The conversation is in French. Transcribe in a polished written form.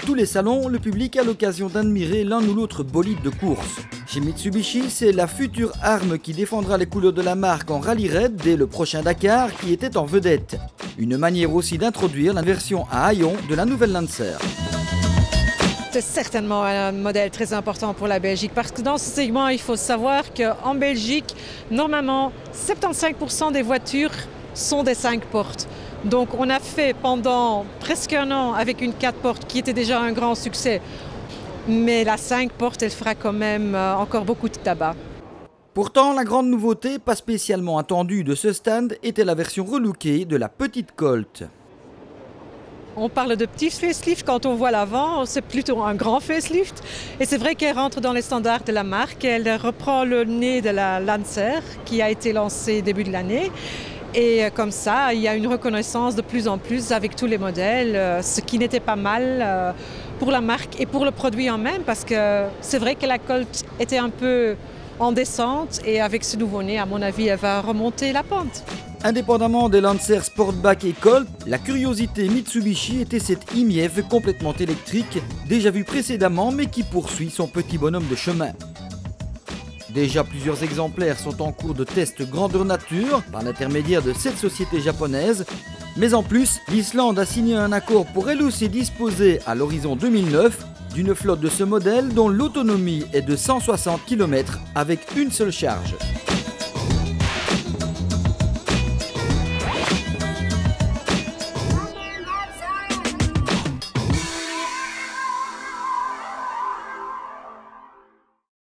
tous les salons, le public a l'occasion d'admirer l'un ou l'autre bolide de course. Chez Mitsubishi, c'est la future arme qui défendra les couleurs de la marque en rallye raid dès le prochain Dakar qui était en vedette. Une manière aussi d'introduire la version à haillons de la nouvelle Lancer. C'est certainement un modèle très important pour la Belgique parce que dans ce segment, il faut savoir qu'en Belgique, normalement, 75% des voitures sont des 5 portes. Donc on a fait pendant presque un an avec une 4 portes qui était déjà un grand succès. Mais la 5 portes, elle fera quand même encore beaucoup de tabac. Pourtant, la grande nouveauté, pas spécialement attendue de ce stand, était la version relookée de la petite Colt. On parle de petit facelift quand on voit l'avant, c'est plutôt un grand facelift. Et c'est vrai qu'elle rentre dans les standards de la marque. Elle reprend le nez de la Lancer qui a été lancée début de l'année. Et comme ça, il y a une reconnaissance de plus en plus avec tous les modèles, ce qui n'était pas mal pour la marque et pour le produit en même, parce que c'est vrai que la Colt était un peu en descente et avec ce nouveau-né, à mon avis, elle va remonter la pente. Indépendamment des Lancer Sportback et Colt, la curiosité Mitsubishi était cette IMIEV complètement électrique, déjà vue précédemment mais qui poursuit son petit bonhomme de chemin. Déjà plusieurs exemplaires sont en cours de test grandeur nature par l'intermédiaire de cette société japonaise. Mais en plus, l'Islande a signé un accord pour elle aussi disposer à l'horizon 2009 d'une flotte de ce modèle dont l'autonomie est de 160 km avec une seule charge.